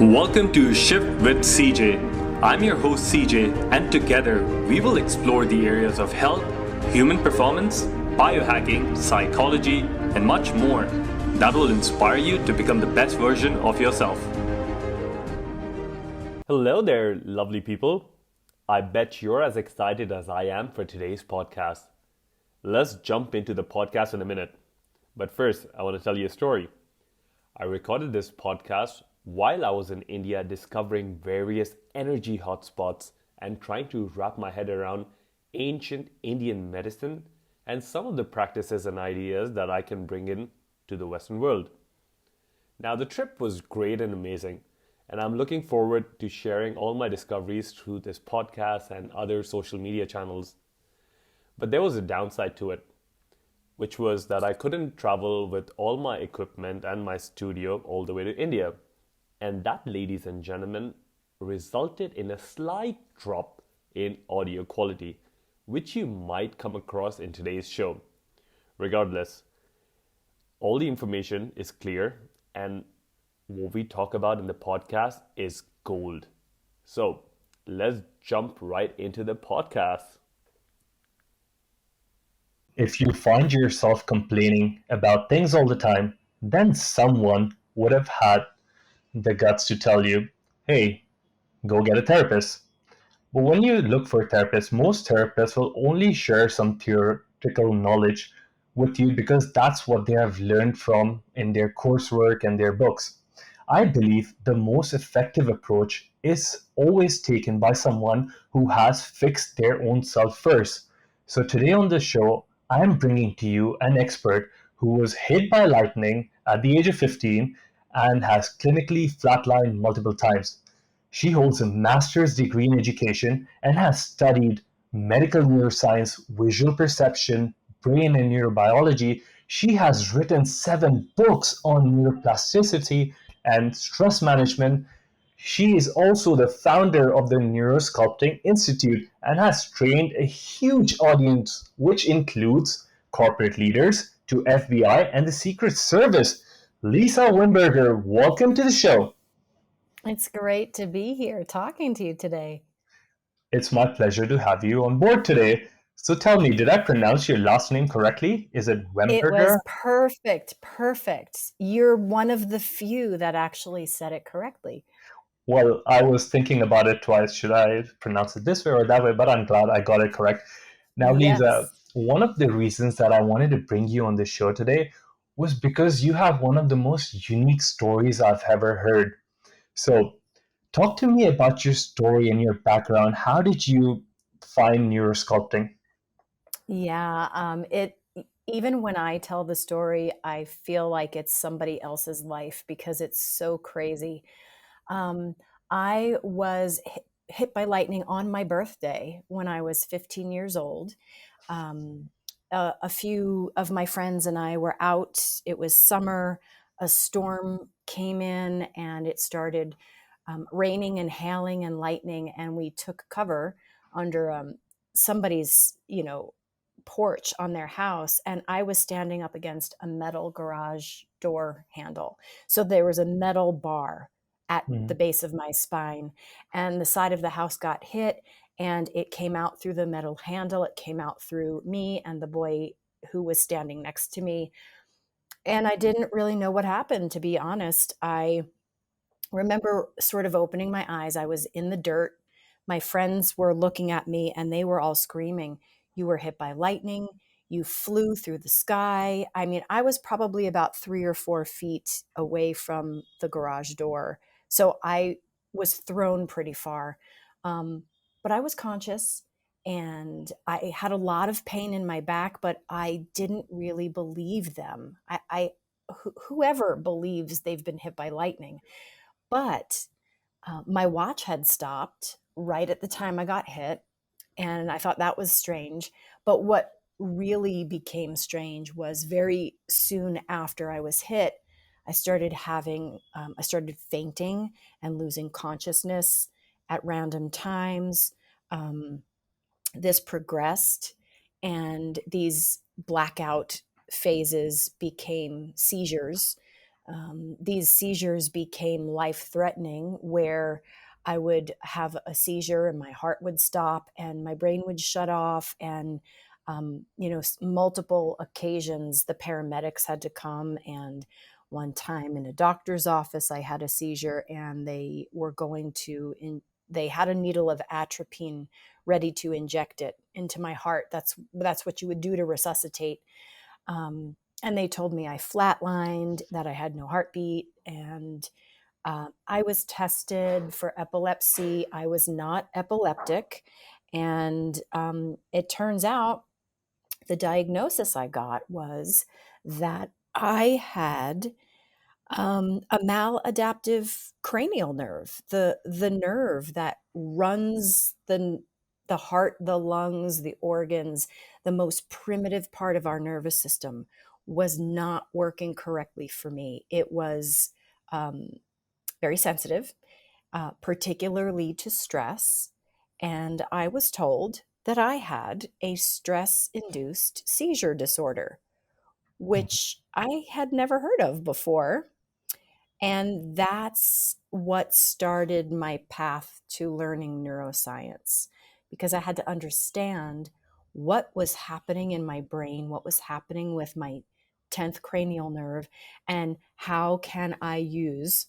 Welcome to Shift with CJ. I'm your host CJ, and together we will explore the areas of health, human performance, biohacking, psychology, and much more that will inspire you to become the best version of yourself. Hello there, lovely people. I bet you're as excited as I am for today's podcast. Let's jump into the podcast in a minute. But first, I want to tell you a story. I recorded this podcast while I was in India discovering various energy hotspots and trying to wrap my head around ancient Indian medicine and some of the practices and ideas that I can bring in to the Western world. Now, the trip was great and amazing, and I'm looking forward to sharing all my discoveries through this podcast and other social media channels. But there was a downside to it, which was that I couldn't travel with all my equipment and my studio all the way to India. And that, ladies and gentlemen, resulted in a slight drop in audio quality, which you might come across in today's show. Regardless, all the information is clear, and what we talk about in the podcast is gold. So let's jump right into the podcast. If you find yourself complaining about things all the time, then someone would have had the guts to tell you, hey, go get a therapist. But when you look for a therapist, most therapists will only share some theoretical knowledge with you because that's what they have learned from in their coursework and their books. I believe the most effective approach is always taken by someone who has fixed their own self first. So today on the show, I am bringing to you an expert who was hit by lightning at the age of 15 and has clinically flatlined multiple times. She holds a master's degree in education and has studied medical neuroscience, visual perception, brain and neurobiology. She has written 7 books on neuroplasticity and stress management. She is also the founder of the Neurosculpting Institute and has trained a huge audience, which includes corporate leaders to FBI and the Secret Service. Lisa Wimberger, welcome to the show. It's great to be here talking to you today. It's my pleasure to have you on board today. So tell me, did I pronounce your last name correctly? Is it Wemberger? It was perfect. You're one of the few that actually said it correctly. Well, I was thinking about it twice. Should I pronounce it this way or that way? But I'm glad I got it correct. Now, Yes. Lisa, one of the reasons that I wanted to bring you on the show today was because you have one of the most unique stories I've ever heard. So, talk to me about your story and your background. How did you find neurosculpting? Yeah, even when I tell the story, I feel like it's somebody else's life because it's so crazy. I was hit by lightning on my birthday when I was 15 years old. A few of my friends and I were out. It was summer. A storm came in and it started raining and hailing and lightning. And we took cover under somebody's, porch on their house. And I was standing up against a metal garage door handle. So there was a metal bar at the base of my spine, and the side of the house got hit, and it came out through the metal handle. It came out through me and the boy who was standing next to me. And I didn't really know what happened, to be honest. I remember sort of opening my eyes. I was in the dirt. My friends were looking at me and they were all screaming, "You were hit by lightning. You flew through the sky." I mean, I was probably about 3 or 4 feet away from the garage door. So I was thrown pretty far. But I was conscious and I had a lot of pain in my back, but I didn't really believe them. Whoever believes they've been hit by lightning. But my watch had stopped right at the time I got hit, and I thought that was strange. But what really became strange was very soon after I was hit, I started fainting and losing consciousness at random times. This progressed, and these blackout phases became seizures. These seizures became life-threatening, where I would have a seizure and my heart would stop and my brain would shut off. And, multiple occasions, the paramedics had to come. And one time in a doctor's office, I had a seizure and they were they had a needle of atropine ready to inject it into my heart. That's what you would do to resuscitate. And they told me I flatlined, that I had no heartbeat. And I was tested for epilepsy. I was not epileptic. And it turns out the diagnosis I got was that I had a maladaptive cranial nerve, the nerve that runs the heart, the lungs, the organs, the most primitive part of our nervous system was not working correctly for me. It was very sensitive, particularly to stress. And I was told that I had a stress induced seizure disorder, which I had never heard of before. And that's what started my path to learning neuroscience, because I had to understand what was happening in my brain, what was happening with my 10th cranial nerve, and how can I use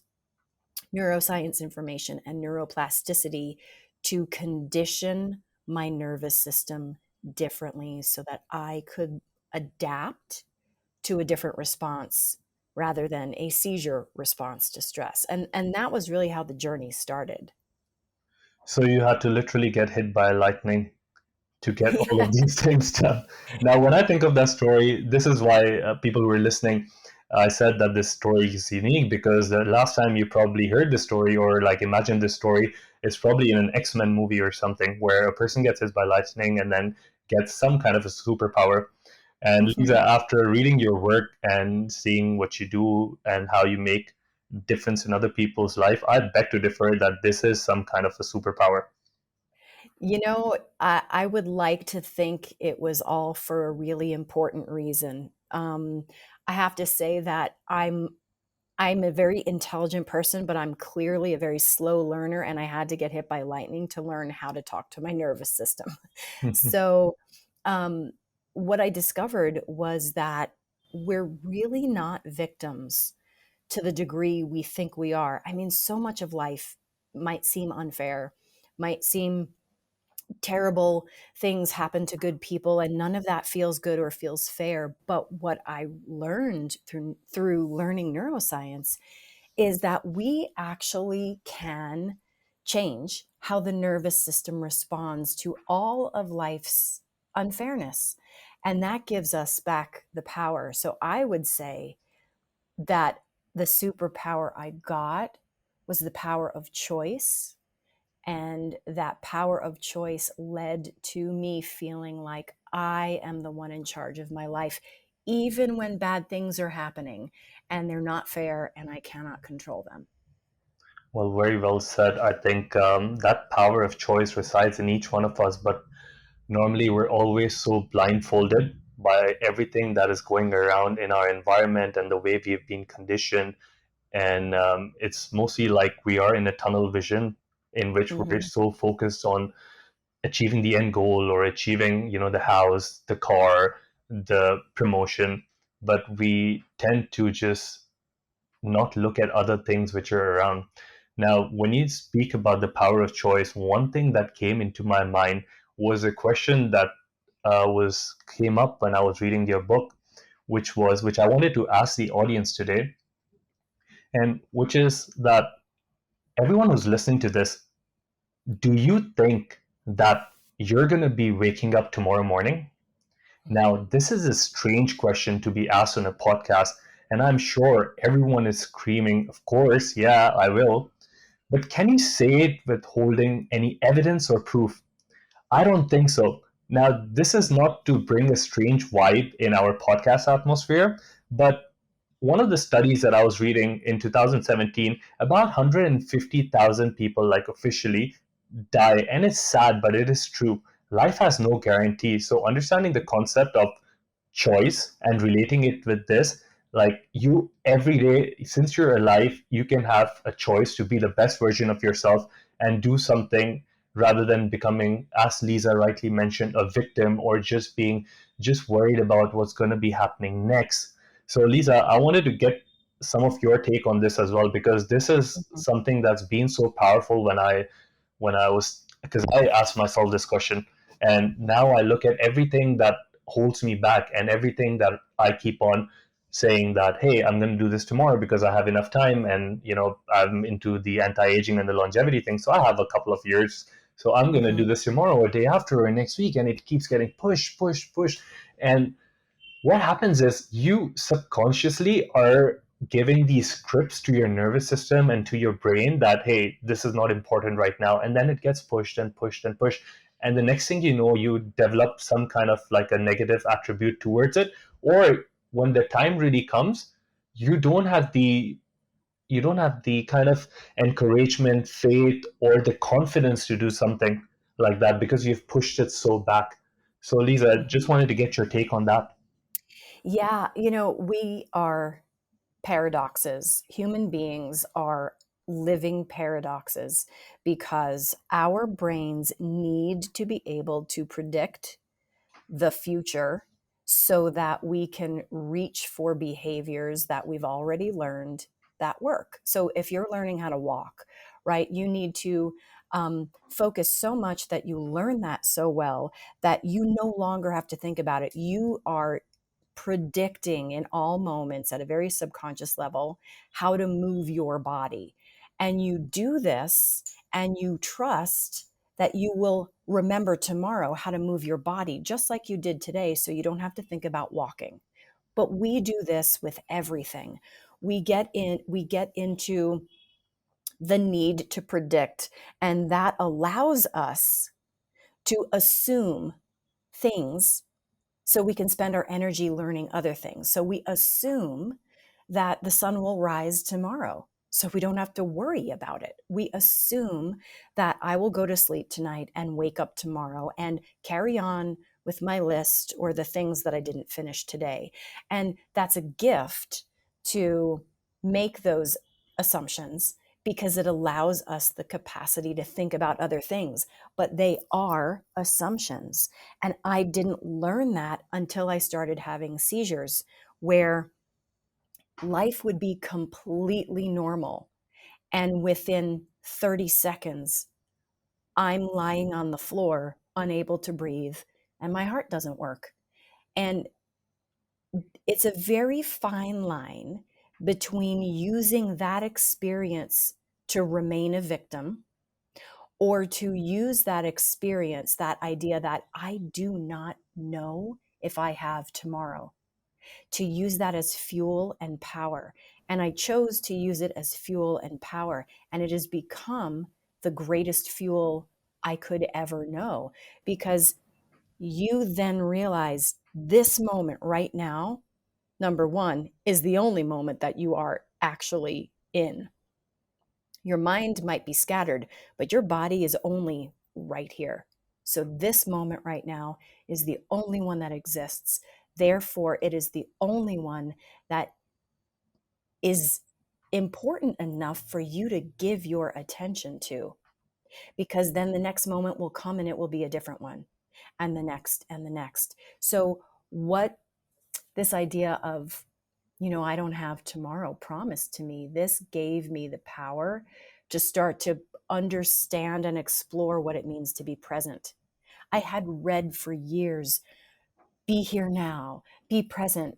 neuroscience information and neuroplasticity to condition my nervous system differently so that I could adapt to a different response rather than a seizure response to stress. And that was really how the journey started. So you had to literally get hit by lightning to get all Yeah. of these things done. Now, when I think of that story, this is why people who are listening, I said that this story is unique, because the last time you probably heard this story or like imagined this story is probably in an X-Men movie or something, where a person gets hit by lightning and then gets some kind of a superpower. And Lisa, Mhm. after reading your work and seeing what you do and how you make difference in other people's life, I beg to differ that this is some kind of a superpower. I would like to think it was all for a really important reason. I have to say that I'm a very intelligent person, but I'm clearly a very slow learner, and I had to get hit by lightning to learn how to talk to my nervous system. So, um, what I discovered was that we're really not victims to the degree we think we are. I mean, so much of life might seem unfair, might seem terrible things happen to good people, and none of that feels good or feels fair. But what I learned through learning neuroscience is that we actually can change how the nervous system responds to all of life's unfairness. And that gives us back the power. So I would say that the superpower I got was the power of choice. And that power of choice led to me feeling like I am the one in charge of my life, even when bad things are happening and they're not fair and I cannot control them. Well, very well said. I think that power of choice resides in each one of us, but normally we're always so blindfolded by everything that is going around in our environment and the way we've been conditioned. And it's mostly like we are in a tunnel vision in which we're Hmm. so focused on achieving the end goal or achieving, the house, the car, the promotion, but we tend to just not look at other things which are around. Now, when you speak about the power of choice, one thing that came into my mind was a question that was came up when I was reading your book, which I wanted to ask the audience today, and which is that everyone who's listening to this, do you think that you're going to be waking up tomorrow morning? Now, this is a strange question to be asked on a podcast, and I'm sure everyone is screaming, of course, yeah, I will. But can you say it with holding any evidence or proof? I don't think so. Now, this is not to bring a strange vibe in our podcast atmosphere, but one of the studies that I was reading in 2017, about 150,000 people, like officially, die. And it's sad, but it is true. Life has no guarantee. So, understanding the concept of choice and relating it with this, Like, you every day since you're alive, you can have a choice to be the best version of yourself and do something, rather than becoming, as Lisa rightly mentioned, a victim, or just being just worried about what's going to be happening next. So Lisa, I wanted to get some of your take on this as well, because this is Mhm. something that's been so powerful when I was, because I asked myself this question, and now I look at everything that holds me back, and everything that I keep on saying that, hey, I'm going to do this tomorrow because I have enough time, and I'm into the anti-aging and the longevity thing, so I have a couple of years, so I'm going to do Mhm. this tomorrow or day after or next week, and it keeps getting pushed. And what happens is you subconsciously are giving these scripts to your nervous system and to your brain that, hey, this is not important right now, and then it gets pushed and pushed and pushed, and the next thing you know, you develop some kind of like a negative attribute towards it, or when the time really comes, you don't have the kind of encouragement, faith, or the confidence to do something like that, because you've pushed it so back. So Lisa, just Mhm. wanted to get your take on that. Yeah, we are paradoxes. Human beings are living paradoxes because our brains need to be able to predict the future so that we can reach for behaviors that we've already learned that work. So if you're learning how to walk, right, you need to focus so much that you learn that so well that you no longer have to think about it. You are predicting in all moments at a very subconscious level how to move your body. And you do this and you trust that you will remember tomorrow how to move your body just like you did today, so you don't have to think about walking. But we do this with everything. We get into the need to predict, and that allows us to assume things so we can spend our energy learning other things. So we assume that the sun will rise tomorrow, so we don't have to worry about it. We assume that I will go to sleep tonight and wake up tomorrow and carry on with my list or the things that I didn't finish today. And that's a gift to make those assumptions because it allows us the capacity to think about other things, but they are assumptions. And I didn't learn that until I started having seizures, where life would be completely normal. And within 30 seconds, I'm lying on the floor, unable to breathe, and my heart doesn't work. And it's a very fine line between using that experience to remain a victim, or to use that experience, that idea that I do not know if I have tomorrow, to use that as fuel and power. And I chose to use it as fuel and power. And it has become the greatest fuel I could ever know, because you then realize this moment right now, number one, is the only moment that you are actually in. Your mind might be scattered, but your body is only right here. So, this moment right now is the only one that exists. Therefore, it is the only one that is important enough for you to give your attention to, because then the next moment will come and it will be a different one, and the next, and the next. So, what this idea of, I don't have tomorrow promised to me, this gave me the power to start to understand and explore what it means to be present. I had read for years, be here now, be present,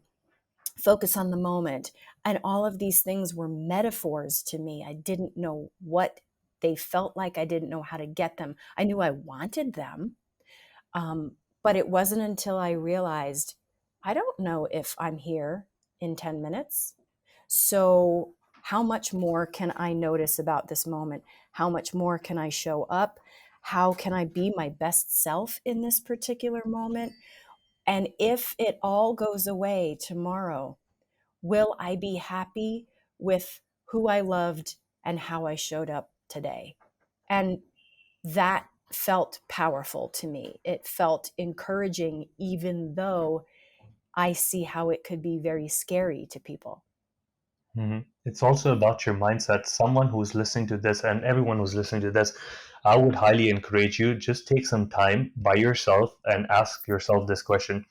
focus on the moment. And all of these things were metaphors to me. I didn't know what they felt like. I didn't know how to get them. I knew I wanted them. Um, but it wasn't until I realized I don't know if I'm here in 10 minutes. So, how much more can I notice about this moment? How much more can I show up? How can I be my best self in this particular moment? And if it all goes away tomorrow, will I be happy with who I loved and how I showed up today? And that felt powerful to me. It felt encouraging, even though I see how it could be very scary to people. It's also about your mindset. Someone who's listening to this, and everyone who's listening to this, I would highly encourage you, just take some time by yourself and ask yourself this question.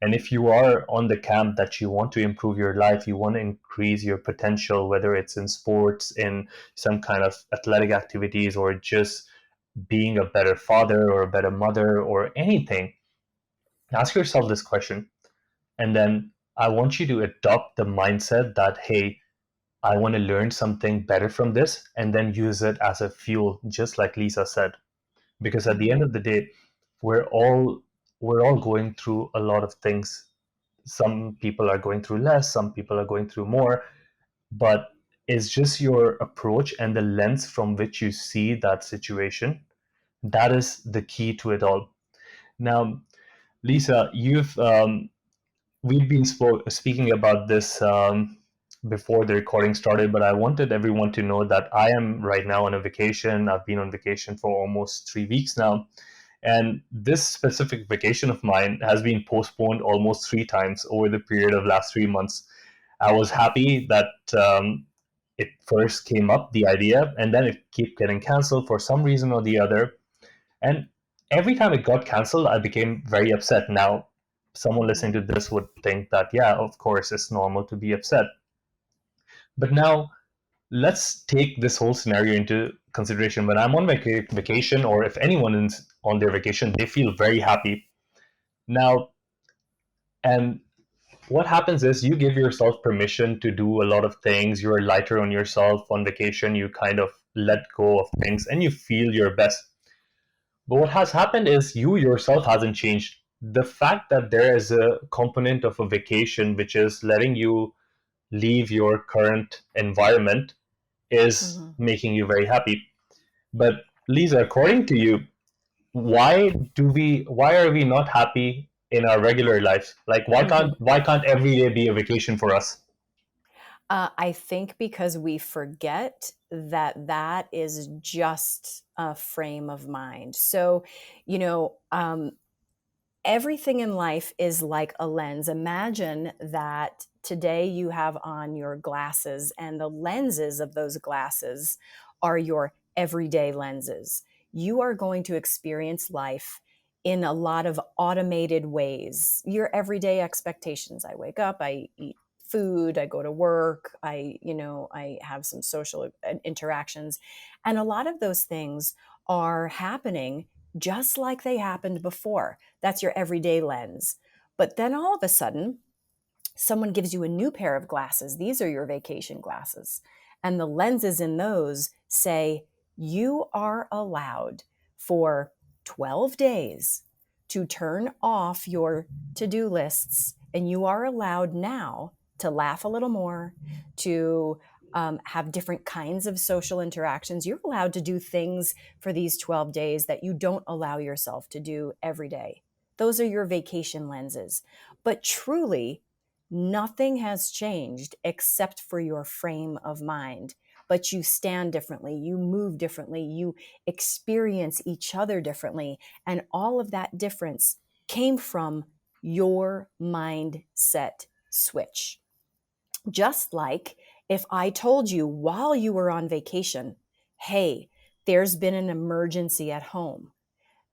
And if you are on the camp that you want to improve your life, you want to increase your potential, whether it's in sports, in some kind of athletic activities, or just being a better father or a better mother or anything, ask yourself this question. And then I want you to adopt the mindset that, hey, I want to learn something better from this, and then use it as a fuel, just like Lisa said. Because at the end of the day, we're all we're all going through a lot of things. Some people are going through less, some people are going through more, but it's just your approach and the lens from which you see that situation. That is the key to it all. Now, Lisa, you've we've been speaking about this before the recording started, but I wanted everyone to know that I am right now on a vacation. I've been on vacation for almost 3 weeks now. And this specific vacation of mine has been postponed almost 3 times over the period of last 3 months. I was happy that it first came up, the idea, and then it kept getting canceled for some reason or the other. And every time it got canceled, I became very upset. Now, someone listening to this would think that, yeah, of course, it's normal to be upset. But now, let's take this whole scenario into consideration. When I'm on vacation, or if anyone is on their vacation, they feel very happy. Now, and what happens is you give yourself permission to do a lot of things. You're lighter on yourself on vacation. You kind of let go of things and you feel your best. But what has happened is you yourself hasn't changed. The fact that there is a component of a vacation which is letting you leave your current environment is Mm-hmm. making you very happy. But Lisa, according to you, why are we not happy in our regular lives? Like why can't every day be a vacation for us? I think because we forget that that is just a frame of mind. So, you know, everything in life is like a lens. Imagine that today you have on your glasses, and the lenses of those glasses are your everyday lenses. You are going to experience life in a lot of automated ways. Your everyday expectations. I wake up, I eat food, I go to work, I have some social interactions. And a lot of those things are happening just like they happened before. That's your everyday lens. But then all of a sudden, someone gives you a new pair of glasses. These are your vacation glasses. And the lenses in those say you are allowed for 12 days to turn off your to do lists. And you are allowed now to laugh a little more, to have different kinds of social interactions. You're allowed to do things for these 12 days that you don't allow yourself to do every day. Those are your vacation lenses. But truly, nothing has changed except for your frame of mind. But you stand differently, you move differently, you experience each other differently. And all of that difference came from your mindset switch. Just like if I told you while you were on vacation, hey, there's been an emergency at home,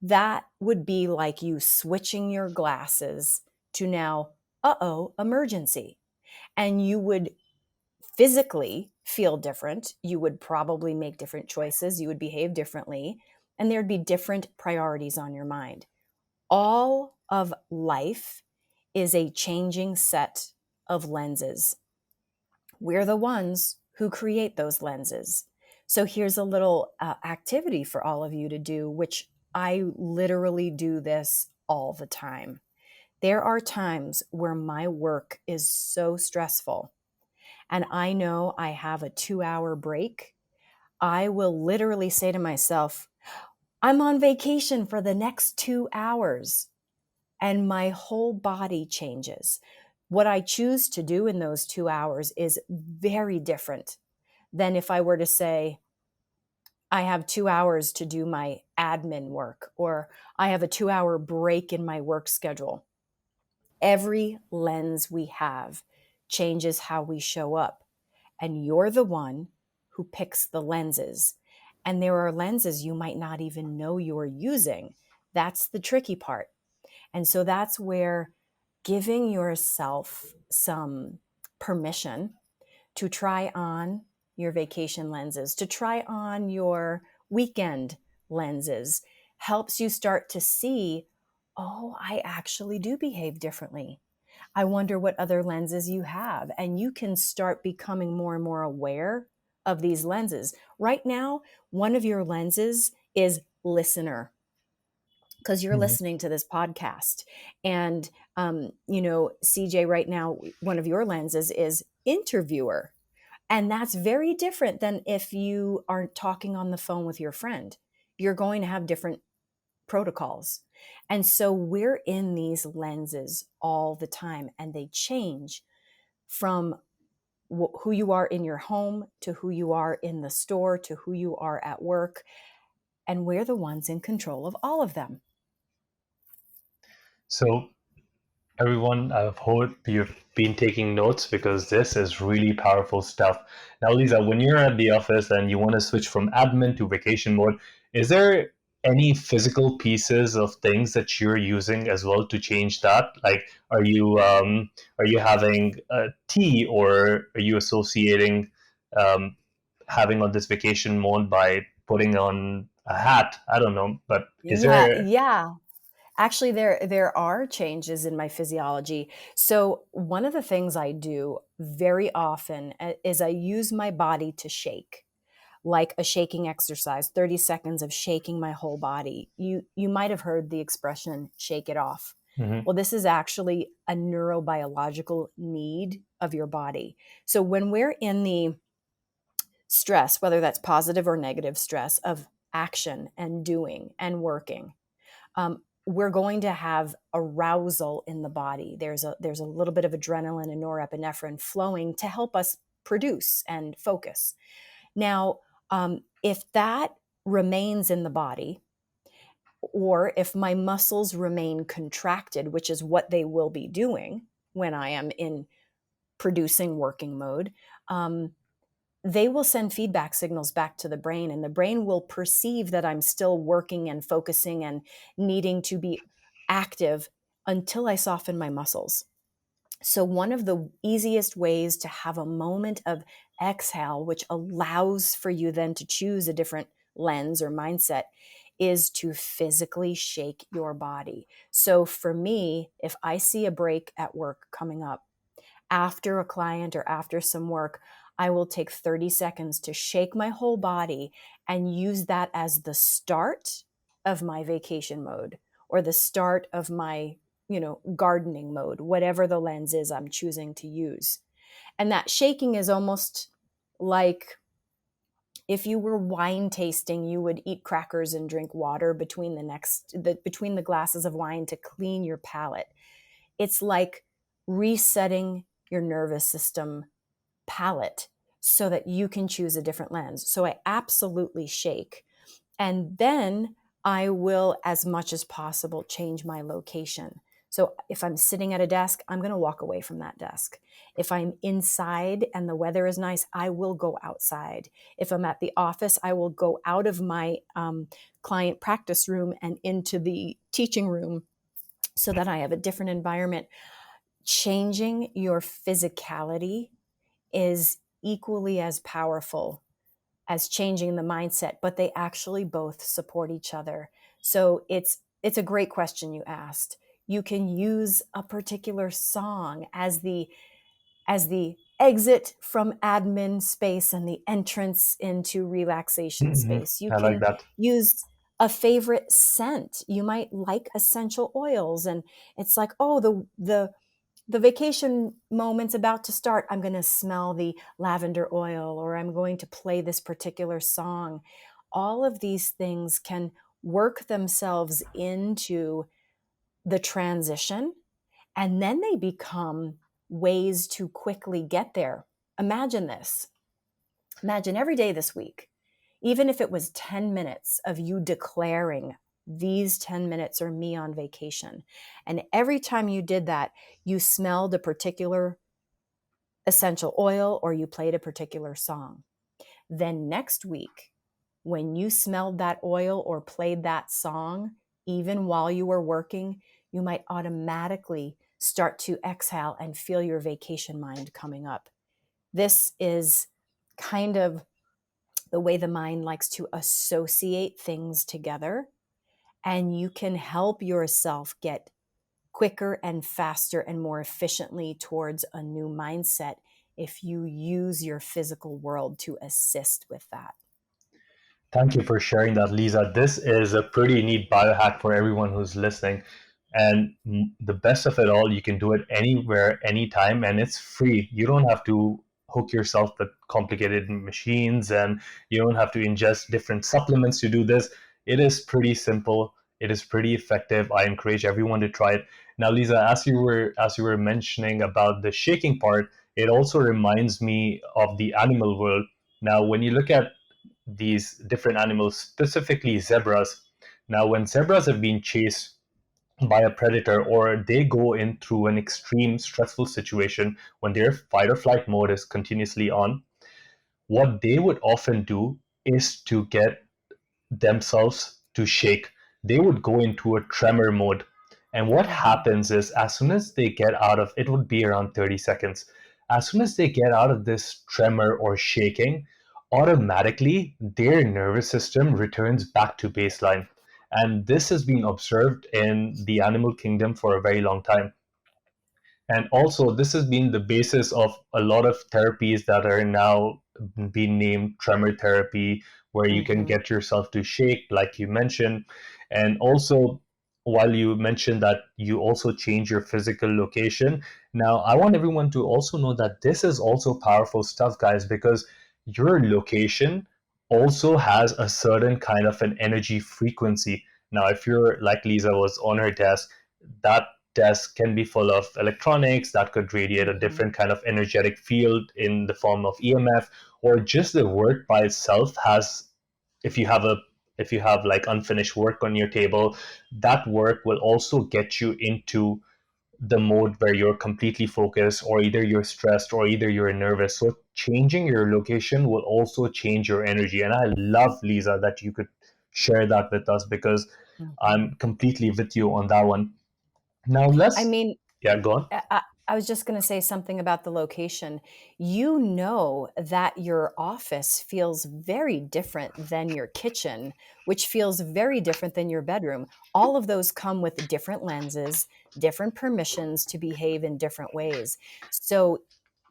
that would be like you switching your glasses to now, emergency. And you would physically feel different. You would probably make different choices. You would behave differently. And there'd be different priorities on your mind. All of life is a changing set of lenses. We're the ones who create those lenses. So here's a little activity for all of you to do, which I literally do this all the time. There are times where my work is so stressful and I know I have a 2-hour break. I will literally say to myself, I'm on vacation for the next 2 hours. And my whole body changes. What I choose to do in those 2 hours is very different than if I were to say, I have 2 hours to do my admin work, or I have a 2-hour break in my work schedule. Every lens we have changes how we show up. And you're the one who picks the lenses. And there are lenses you might not even know you're using. That's the tricky part. And so that's where giving yourself some permission to try on your vacation lenses, to try on your weekend lenses, helps you start to see, oh, I actually do behave differently. I wonder what other lenses you have. And you can start becoming more and more aware of these lenses. Right now, one of your lenses is listener, because you're Mhm. listening to this podcast. And, CJ, right now, one of your lenses is interviewer. And that's very different than if you are talking on the phone with your friend. You're going to have different protocols. And so we're in these lenses all the time, and they change from who you are in your home to who you are in the store to who you are at work. And we're the ones in control of all of them. So, everyone, I hope you've been taking notes because this is really powerful stuff. Now, Lisa, when you're at the office and you want to switch from admin to vacation mode, is there any physical pieces of things that you're using as well to change that? Like, are you having tea, or are you associating um, having on this vacation mode by putting on a hat? I don't know, but is Yeah, there? yeah. Actually, there are changes in my physiology. So one of the things I do very often is I use my body to shake, like a shaking exercise, 30 seconds of shaking my whole body. You might have heard the expression shake it off. Mhm. Well, this is actually a neurobiological need of your body. So when we're in the stress, whether that's positive or negative stress of action and doing and working, we're going to have arousal in the body. There's a little bit of adrenaline and norepinephrine flowing to help us produce and focus. Now, if that remains in the body, or if my muscles remain contracted, which is what they will be doing when I am in producing working mode, they will send feedback signals back to the brain, and the brain will perceive that I'm still working and focusing and needing to be active until I soften my muscles. So one of the easiest ways to have a moment of exhale, which allows for you then to choose a different lens or mindset, is to physically shake your body. So for me, if I see a break at work coming up, after a client or after some work, I will take 30 seconds to shake my whole body and use that as the start of my vacation mode, or the start of my, gardening mode, whatever the lens is I'm choosing to use. And that shaking is almost like if you were wine tasting, you would eat crackers and drink water between the glasses of wine to clean your palate. It's like resetting your nervous system palette so that you can choose a different lens. So I absolutely shake. And then I will, as much as possible, change my location. So if I'm sitting at a desk, I'm going to walk away from that desk. If I'm inside and the weather is nice, I will go outside. If I'm at the office, I will go out of my client practice room and into the teaching room so that I have a different environment. Changing your physicality is equally as powerful as changing the mindset, but they actually both support each other. So it's a great question you asked. You can use a particular song as the exit from admin space and the entrance into relaxation Mhm. space. You I like can that. use a favorite scent. You might like essential oils, and it's like, oh, the vacation moment's about to start. I'm going to smell the lavender oil, or I'm going to play this particular song. All of these things can work themselves into the transition, and then they become ways to quickly get there. Imagine this. Imagine every day this week, even if it was 10 minutes of you declaring, these 10 minutes are me on vacation. And every time you did that, you smelled a particular essential oil or you played a particular song. Then next week, when you smelled that oil or played that song, even while you were working, you might automatically start to exhale and feel your vacation mind coming up. This is kind of the way the mind likes to associate things together, and you can help yourself get quicker and faster and more efficiently towards a new mindset if you use your physical world to assist with that. Thank you for sharing that, Lisa. This is a pretty neat biohack for everyone who's listening. And the best of it all, you can do it anywhere, anytime, and it's free. You don't have to hook yourself with complicated machines, and you don't have to ingest different supplements to do this. It is pretty simple. It is pretty effective. I encourage everyone to try it. Now, Lisa, as you were mentioning about the shaking part, it also reminds me of the animal world. Now, when you look at these different animals, specifically zebras. Now, when zebras have been chased by a predator or they go in through an extreme stressful situation when their fight or flight mode is continuously on, what they would often do is to get themselves to shake. They would go into a tremor mode. And what happens is, as soon as they get out of it, would be around 30 seconds. As soon as they get out of this tremor or shaking, automatically their nervous system returns back to baseline. And this has been observed in the animal kingdom for a very long time. And also, this has been the basis of a lot of therapies that are now being named tremor therapy, where you can Mm-hmm. get yourself to shake, like you mentioned. And also, while you mentioned that you also change your physical location, now I want everyone to also know that this is also powerful stuff, guys, because your location also has a certain kind of an energy frequency. Now, if you're like Lisa was on her desk, that desk can be full of electronics that could radiate a Mm-hmm. different kind of energetic field in the form of EMF, or just the work by itself has, if you have a if you have like unfinished work on your table, that work will also get you into the mode where you're completely focused, or either you're stressed or either you're nervous. So changing your location will also change your energy. And I love, Lisa, that you could share that with us, because Mm-hmm. I'm completely with you on that one. Now I let's, mean, yeah, go on. I was just going to say something about the location. You know that your office feels very different than your kitchen, which feels very different than your bedroom. All of those come with different lenses, different permissions to behave in different ways. So,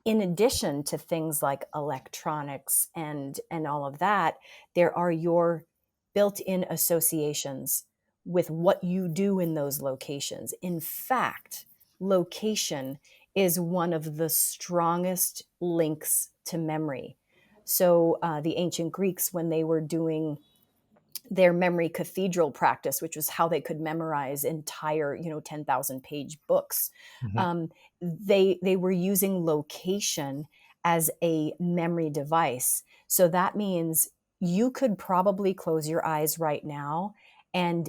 in addition to things like electronics and all of that, there are your built-in associations with what you do in those locations. In fact, location is one of the strongest links to memory. So the ancient Greeks, when they were doing their memory cathedral practice, which was how they could memorize entire, 10,000 page books, Mhm. um, they were using location as a memory device. So that means you could probably close your eyes right now and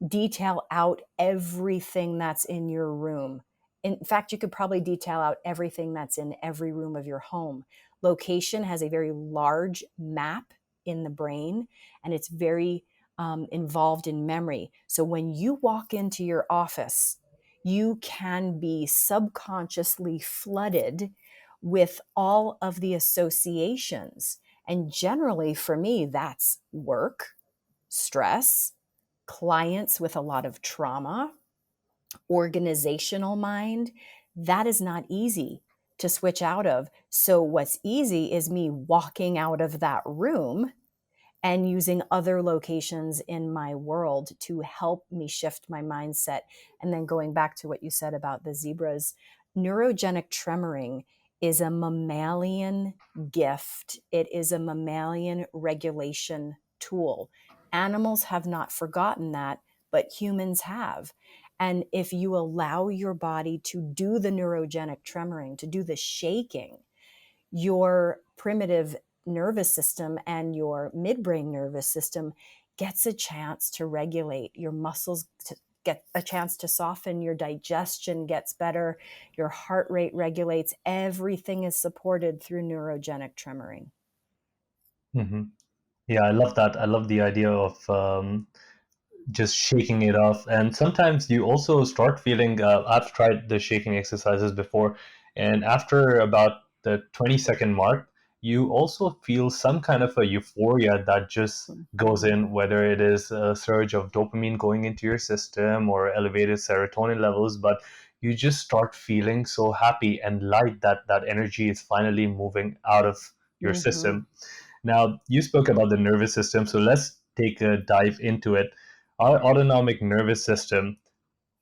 detail out everything that's in your room. In fact, you could probably detail out everything that's in every room of your home. Location has a very large map in the brain, and it's very involved in memory. So when you walk into your office, you can be subconsciously flooded with all of the associations. And generally, for me, that's work, stress, clients with a lot of trauma, organizational mind. That is not easy to switch out of. So, what's easy is me walking out of that room and using other locations in my world to help me shift my mindset. And then going back to what you said about the zebras, neurogenic tremoring is a mammalian gift. It is a mammalian regulation tool. Animals have not forgotten that, but humans have. And if you allow your body to do the neurogenic tremoring, to do the shaking, your primitive nervous system and your midbrain nervous system gets a chance to regulate. Your muscles get a chance to soften. Your digestion gets better. Your heart rate regulates. Everything is supported through neurogenic tremoring. Hmm. Yeah, I love that. I love the idea of just shaking it off. And sometimes you also start feeling, I've tried the shaking exercises before, and after about the 20-second mark, you also feel some kind of a euphoria that just goes Mhm. in, whether it is a surge of dopamine going into your system or elevated serotonin levels, but you just start feeling so happy and light that that energy is finally moving out of your Mhm. system. Now, you spoke about the nervous system, so let's take a dive into it. Our autonomic nervous system,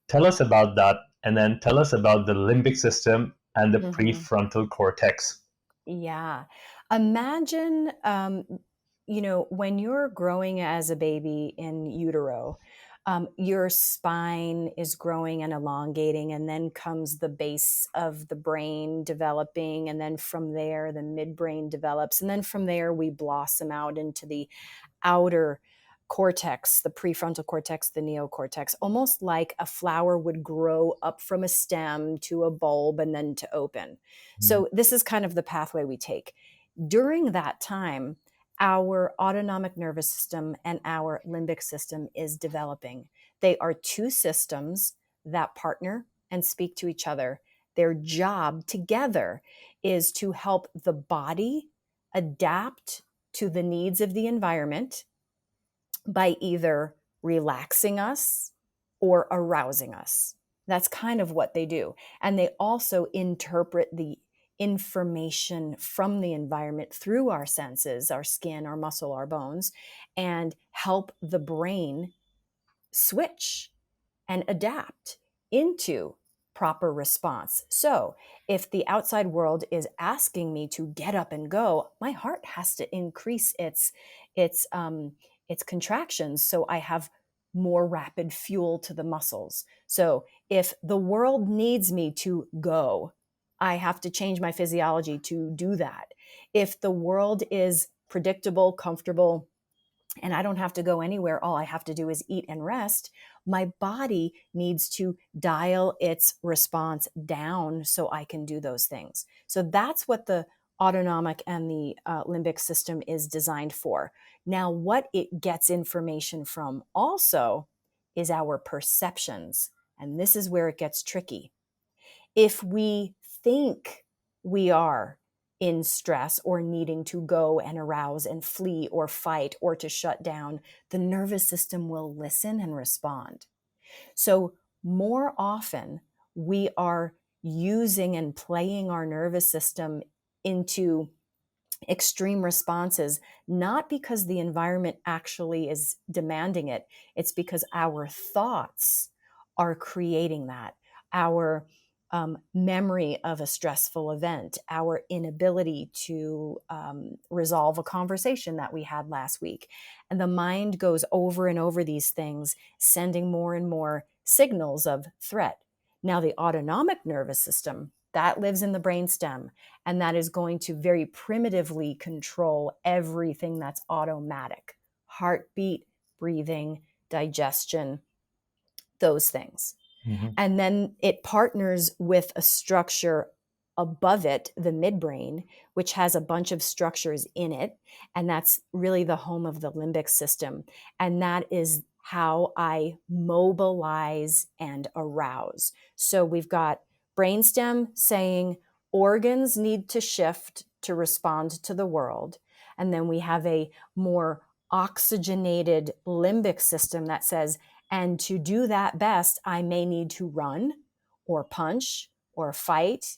tell us about that, and then tell us about the limbic system and the Mhm. prefrontal cortex. Yeah. Imagine, when you're growing as a baby in utero, your spine is growing and elongating, and then comes the base of the brain developing. And then from there, the midbrain develops. And then from there, we blossom out into the outer cortex, the prefrontal cortex, the neocortex, almost like a flower would grow up from a stem to a bulb and then to open. So, this is kind of the pathway we take. During that time, our autonomic nervous system and our limbic system is developing. They are two systems that partner and speak to each other. Their job together is to help the body adapt to the needs of the environment by either relaxing us or arousing us. That's kind of what they do. And they also interpret the information from the environment through our senses, our skin, our muscle, our bones, and help the brain switch and adapt into proper response. So, if the outside world is asking me to get up and go, my heart has to increase its its contractions, so I have more rapid fuel to the muscles. So, if the world needs me to go, I have to change my physiology to do that. If the world is predictable, comfortable, and I don't have to go anywhere, all I have to do is eat and rest, my body needs to dial its response down so I can do those things. So that's what the autonomic and the limbic system is designed for. Now, what it gets information from also is our perceptions. And this is where it gets tricky. If we think we are in stress or needing to go and arouse and flee or fight or to shut down, the nervous system will listen and respond. So, more often, we are using and playing our nervous system into extreme responses, not because the environment actually is demanding it, it's because our thoughts are creating that. Our memory of a stressful event, our inability to resolve a conversation that we had last week. And the mind goes over and over these things, sending more and more signals of threat. Now, the autonomic nervous system, that lives in the brainstem, and that is going to very primitively control everything that's automatic: heartbeat, breathing, digestion, those things. Mhm. And then it partners with a structure above it, the midbrain, which has a bunch of structures in it. And that's really the home of the limbic system. And that is how I mobilize and arouse. So we've got brainstem saying organs need to shift to respond to the world. And then we have a more oxygenated limbic system that says, and to do that best, I may need to run or punch or fight.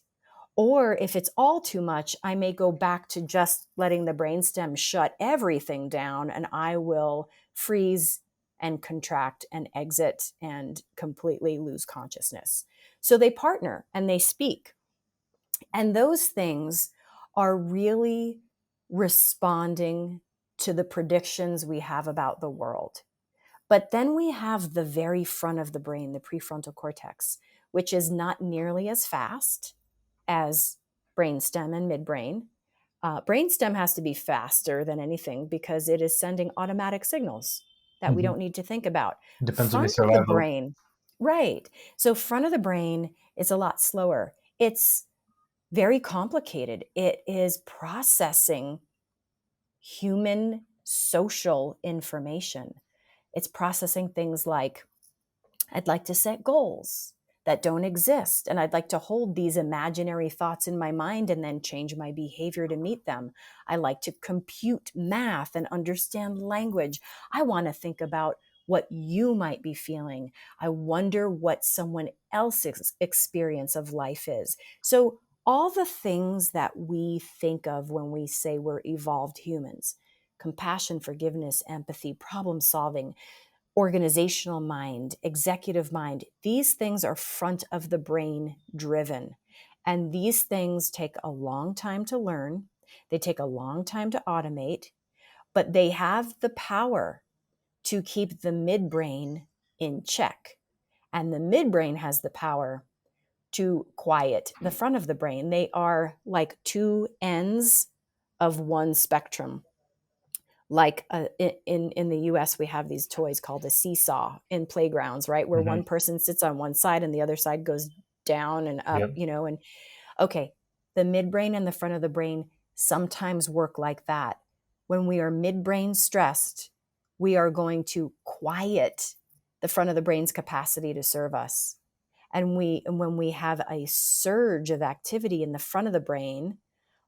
Or if it's all too much, I may go back to just letting the brainstem shut everything down, and I will freeze and contract and exit and completely lose consciousness. So they partner and they speak. And those things are really responding to the predictions we have about the world. But then we have the very front of the brain, the prefrontal cortex, which is not nearly as fast as brainstem and midbrain. Brainstem has to be faster than anything because it is sending automatic signals. that we don't need to think about. Depends on the Front of the survival. brain, right. So front of the brain is a lot slower. It's very complicated. It is processing human social information. It's processing things like, I'd like to set goals that don't exist, and I'd like to hold these imaginary thoughts in my mind and then change my behavior to meet them. I like to compute math and understand language. I want to think about what you might be feeling. I wonder what someone else's experience of life is. So all the things that we think of when we say we're evolved humans: compassion, forgiveness, empathy, problem solving, organizational mind, executive mind, these things are front of the brain driven. And these things take a long time to learn. They take a long time to automate, but they have the power to keep the midbrain in check. And the midbrain has the power to quiet the front of the brain. They are like two ends of one spectrum. Like in the US, we have these toys called a seesaw in playgrounds, right? Where one person sits on one side and the other side goes down and up, Yep. and okay, the midbrain and the front of the brain sometimes work like that. When we are midbrain stressed, we are going to quiet the front of the brain's capacity to serve us. And when we have a surge of activity in the front of the brain,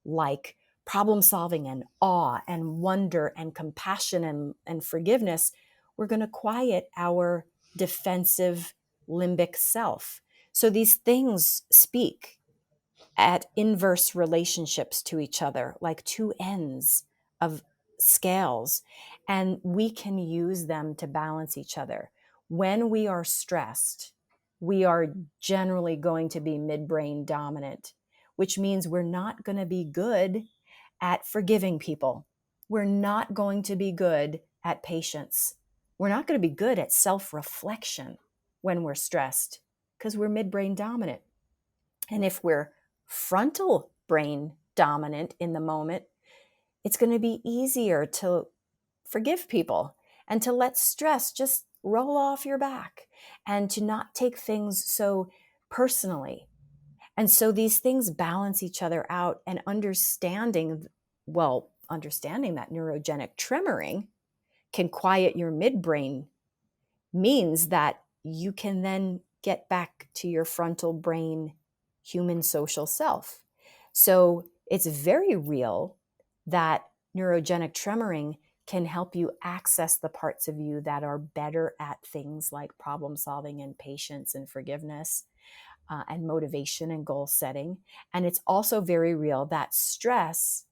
like problem solving and awe and wonder and compassion and forgiveness, we're going to quiet our defensive limbic self. So these things speak at inverse relationships to each other, like two ends of scales, and we can use them to balance each other. When we are stressed, we are generally going to be midbrain dominant, which means we're not going to be good at forgiving people. We're not going to be good at patience. We're not going to be good at self-reflection when we're stressed because we're midbrain dominant. And if we're frontal brain dominant in the moment, it's going to be easier to forgive people and to let stress just roll off your back and to not take things so personally. And so these things balance each other out, and understanding that neurogenic tremoring can quiet your midbrain means that you can then get back to your frontal brain human social self. So it's very real that neurogenic tremoring can help you access the parts of you that are better at things like problem solving and patience and forgiveness, and motivation and goal setting. And it's also very real that stress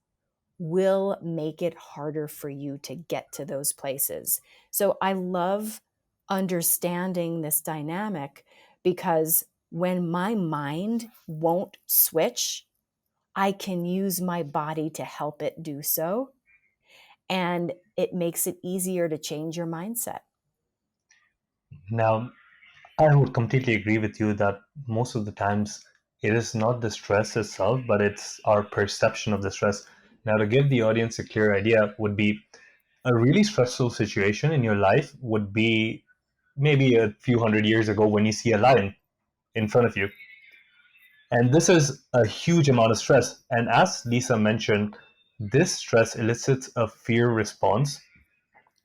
will make it harder for you to get to those places. So I love understanding this dynamic, because when my mind won't switch, I can use my body to help it do so. And it makes it easier to change your mindset. Now, I would completely agree with you that most of the times it is not the stress itself, but it's our perception of the stress. Now, to give the audience a clear idea, would be a really stressful situation in your life would be maybe a few hundred years ago when you see a lion in front of you. And this is a huge amount of stress. And as Lisa mentioned, this stress elicits a fear response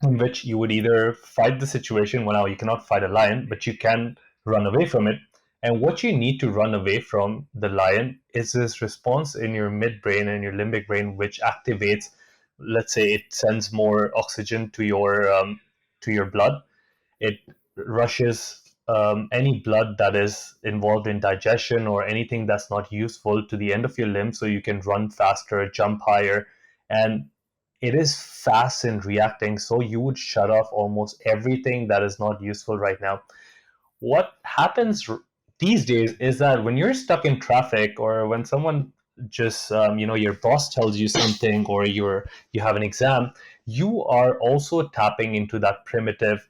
in which you would either fight the situation. Well, now you cannot fight a lion, but you can run away from it. And what you need to run away from the lion is this response in your midbrain and your limbic brain, which activates, let's say, it sends more oxygen to your blood. It rushes any blood that is involved in digestion or anything that's not useful to the end of your limb, so you can run faster, jump higher, and it is fast in reacting. So you would shut off almost everything that is not useful right now. What happens these days is that when you're stuck in traffic, or when someone just your boss tells you something, or you have an exam, you are also tapping into that primitive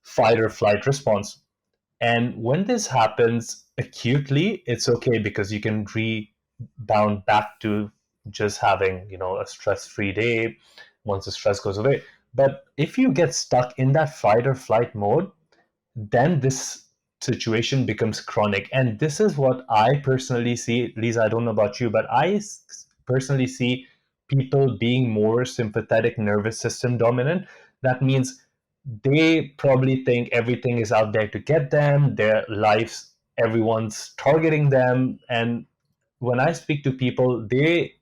fight or flight response. And when this happens acutely, it's okay because you can rebound back to just having, a stress-free day once the stress goes away. But if you get stuck in that fight or flight mode, then this situation becomes chronic. And this is what I personally see. Lisa, I don't know about you, but personally see people being more sympathetic nervous system dominant. That means they probably think everything is out there to get them, their lives, everyone's targeting them. And when I speak to people, they,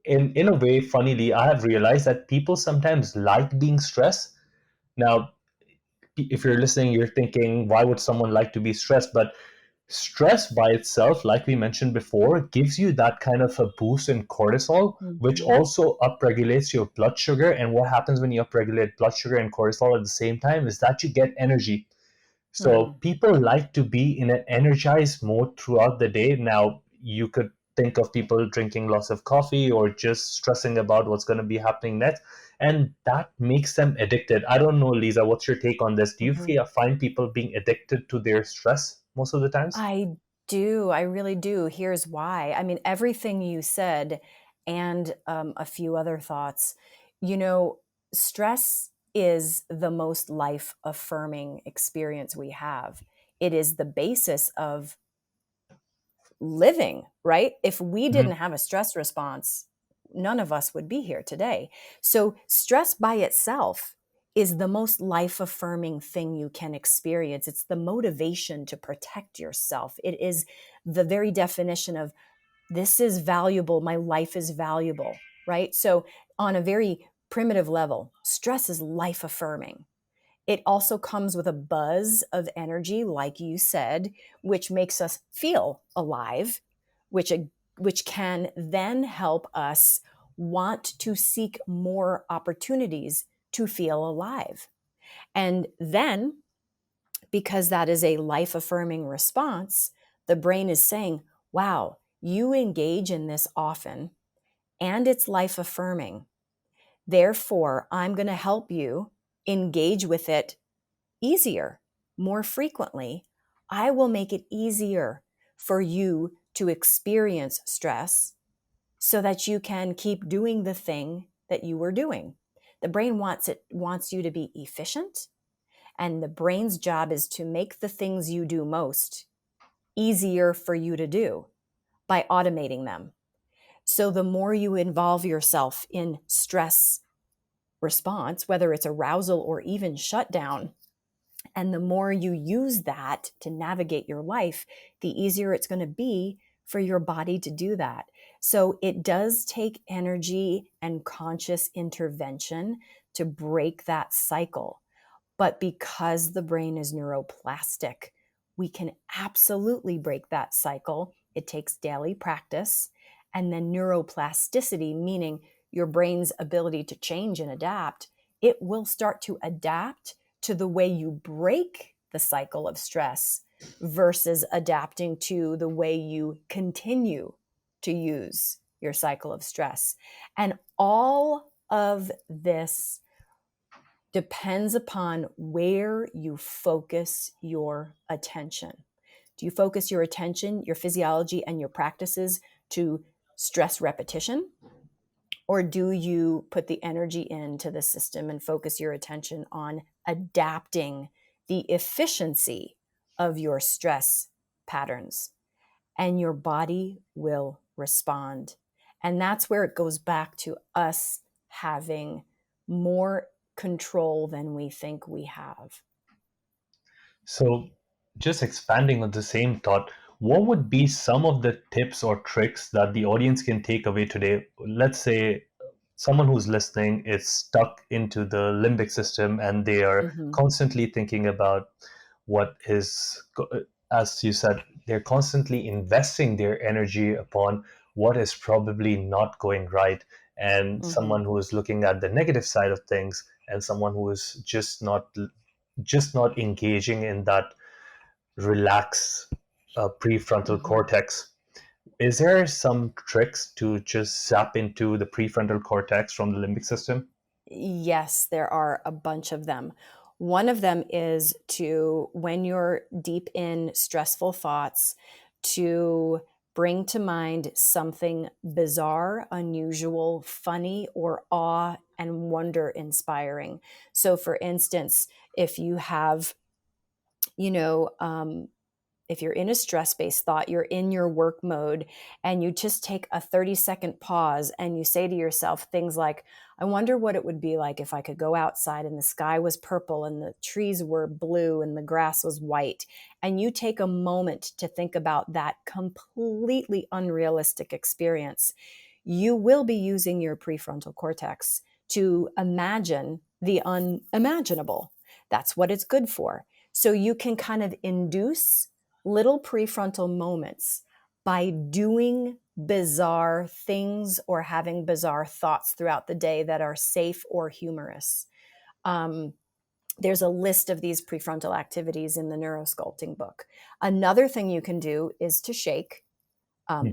in a way, funnily, I have realized that people sometimes like being stressed. Now, if you're listening, you're thinking, why would someone like to be stressed? But stress by itself, like we mentioned before, gives you that kind of a boost in cortisol, which Mhm. also upregulates your blood sugar. And what happens when you upregulate blood sugar and cortisol at the same time is that you get energy. So Mm. people like to be in an energized mode throughout the day. Now, you could think of people drinking lots of coffee or just stressing about what's going to be happening next. And that makes them addicted. I don't know, Lisa, what's your take on this? Do you Mhm. find people being addicted to their stress most of the times? I do. I really do. Here's why. I mean, everything you said and a few other thoughts. You know, stress is the most life affirming experience we have. It is the basis of living, right? If we didn't Mhm. have a stress response, none of us would be here today. So, stress by itself is the most life affirming thing you can experience. It's the motivation to protect yourself. It is the very definition of this is valuable. My life is valuable, right? So, on a very primitive level, stress is life affirming. It also comes with a buzz of energy, like you said, which makes us feel alive, which which can then help us want to seek more opportunities to feel alive. And then, because that is a life affirming response, the brain is saying, wow, you engage in this often and it's life affirming. Therefore, I'm going to help you engage with it easier, more frequently. I will make it easier for you to experience stress so that you can keep doing the thing that you were doing. The brain wants you to be efficient, and the brain's job is to make the things you do most easier for you to do by automating them. So the more you involve yourself in stress response, whether it's arousal or even shutdown, and the more you use that to navigate your life, the easier it's going to be for your body to do that. So it does take energy and conscious intervention to break that cycle. But because the brain is neuroplastic, we can absolutely break that cycle. It takes daily practice. And then neuroplasticity, meaning your brain's ability to change and adapt, it will start to adapt to the way you break the cycle of stress versus adapting to the way you continue to use your cycle of stress. And all of this depends upon where you focus your attention. Do you focus your attention, your physiology, and your practices to stress repetition? Or do you put the energy into the system and focus your attention on adapting the efficiency of your stress patterns? And your body will respond. And that's where it goes back to us having more control than we think we have. So, just expanding on the same thought, what would be some of the tips or tricks that the audience can take away today? Let's say someone who's listening is stuck into the limbic system and they are Mm-hmm. constantly thinking about what is, as you said, they're constantly investing their energy upon what is probably not going right. And Mm-hmm. someone who is looking at the negative side of things, and someone who is just not engaging in that relaxed prefrontal Mm-hmm. cortex. Is there some tricks to just zap into the prefrontal cortex from the limbic system? Yes, there are a bunch of them. One of them is to, when you're deep in stressful thoughts, to bring to mind something bizarre, unusual, funny, or awe and wonder inspiring. So, for instance, if you have, you know, if you're in a stress-based thought, you're in your work mode, and you just take a 30-second pause and you say to yourself things like, I wonder what it would be like if I could go outside and the sky was purple and the trees were blue and the grass was white. And you take a moment to think about that completely unrealistic experience. You will be using your prefrontal cortex to imagine the unimaginable. That's what it's good for. So you can kind of induce little prefrontal moments by doing bizarre things or having bizarre thoughts throughout the day that are safe or humorous. There's a list of these prefrontal activities in the Neurosculpting book. Another thing you can do is to shake,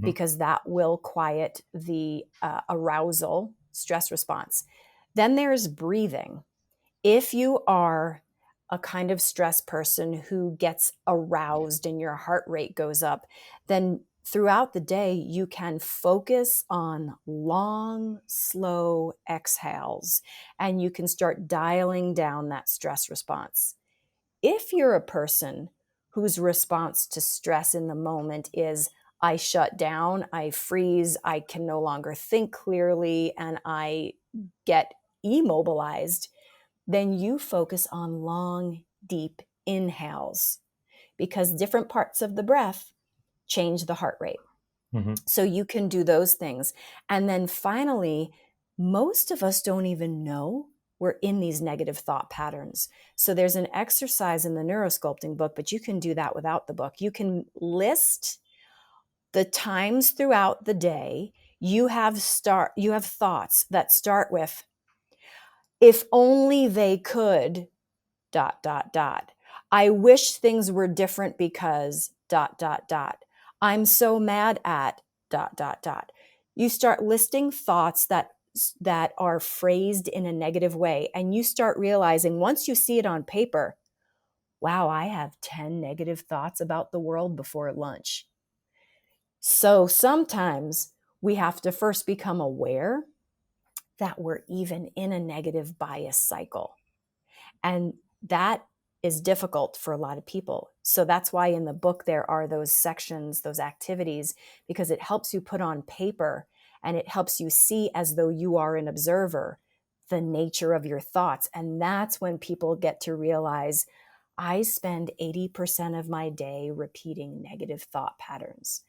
because that will quiet the arousal stress response. Then there's breathing. If you are a kind of stress person who gets aroused and your heart rate goes up, then throughout the day, you can focus on long, slow exhales, and you can start dialing down that stress response. If you're a person whose response to stress in the moment is, I shut down, I freeze, I can no longer think clearly, and I get immobilized, then you focus on long, deep inhales, because different parts of the breath change the heart rate. So you can do those things. And then finally, most of us don't even know we're in these negative thought patterns. So there's an exercise in the Neurosculpting book, but you can do that without the book. You can list the times throughout the day you have thoughts that start with, if only they could ... I wish things were different because ... I'm so mad at ... You start listing thoughts that are phrased in a negative way, and you start realizing, once you see it on paper, wow, I have 10 negative thoughts about the world before lunch. So sometimes we have to first become aware that we're even in a negative bias cycle. And that is difficult for a lot of people. So that's why in the book there are those sections, those activities, because it helps you put on paper and it helps you see, as though you are an observer, the nature of your thoughts. And that's when people get to realize, I spend 80% of my day repeating negative thought patterns.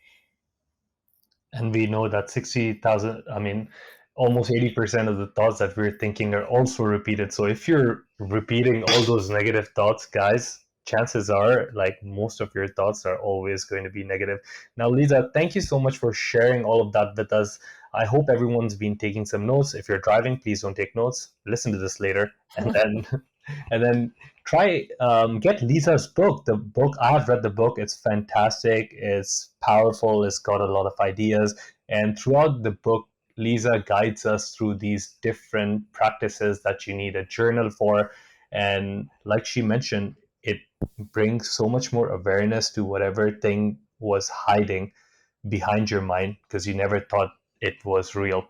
And we know that 60,000, almost 80% of the thoughts that we're thinking are also repeated. So if you're repeating all those negative thoughts, guys, chances are like most of your thoughts are always going to be negative. Now, Lisa, thank you so much for sharing all of that with us. I hope everyone's been taking some notes. If you're driving, please don't take notes. Listen to this later, and then try get Lisa's book. The book, I have read the book. It's fantastic. It's powerful. It's got a lot of ideas, and throughout the book, Lisa guides us through these different practices that you need a journal for. And like she mentioned, it brings so much more awareness to whatever thing was hiding behind your mind, because you never thought it was real.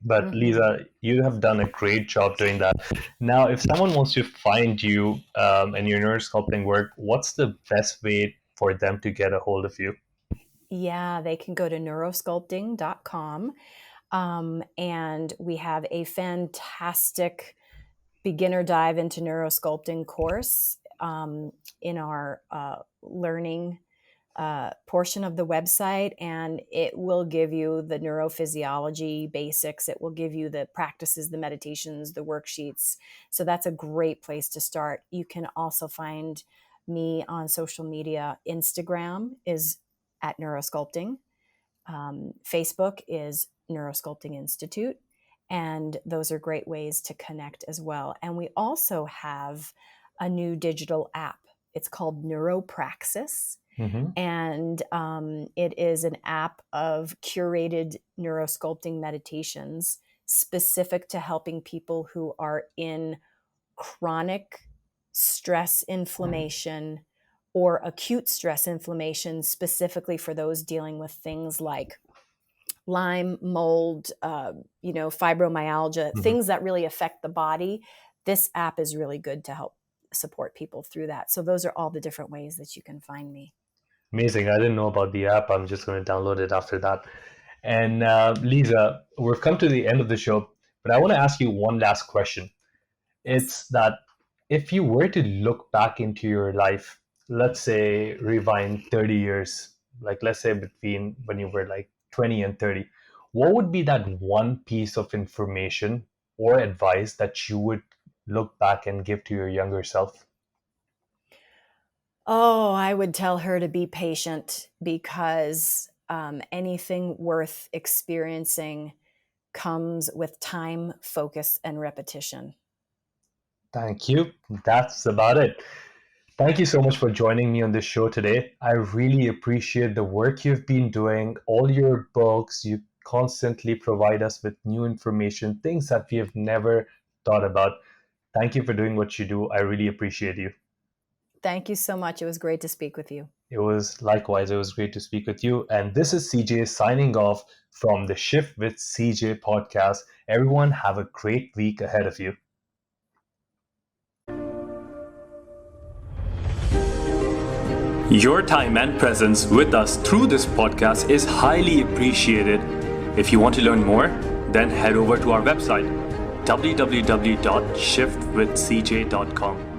But Lisa, you have done a great job doing that. Now, if someone wants to find you and your neurosculpting work, what's the best way for them to get a hold of you? Yeah, they can go to neurosculpting.com. And we have a fantastic beginner dive into neurosculpting course in our learning portion of the website, and it will give you the neurophysiology basics. It will give you the practices, the meditations, the worksheets. So that's a great place to start. You can also find me on social media. Instagram is at Neurosculpting. Facebook is Neurosculpting Institute. And those are great ways to connect as well. And we also have a new digital app. It's called Neuropraxis. And it is an app of curated neurosculpting meditations specific to helping people who are in chronic stress, inflammation, or acute stress inflammation, specifically for those dealing with things like Lyme, mold, fibromyalgia, things that really affect the body. This app is really good to help support people through that. So those are all the different ways that you can find me. Amazing. I didn't know about the app. I'm just going to download it after that. And Lisa, we've come to the end of the show, but I want to ask you one last question. It's that if you were to look back into your life, let's say rewind 30 years, like let's say between when you were like 20 and 30, what would be that one piece of information or advice that you would look back and give to your younger self? Oh, I would tell her to be patient, because anything worth experiencing comes with time, focus, and repetition. Thank you. That's about it. Thank you so much for joining me on this show today. I really appreciate the work you've been doing, all your books. You constantly provide us with new information, things that we have never thought about. Thank you for doing what you do. I really appreciate you. Thank you so much. It was great to speak with you. It was great to speak with you. And this is CJ signing off from the Shift with CJ podcast. Everyone have a great week ahead of you. Your time and presence with us through this podcast is highly appreciated. If you want to learn more, then head over to our website, www.shiftwithcj.com.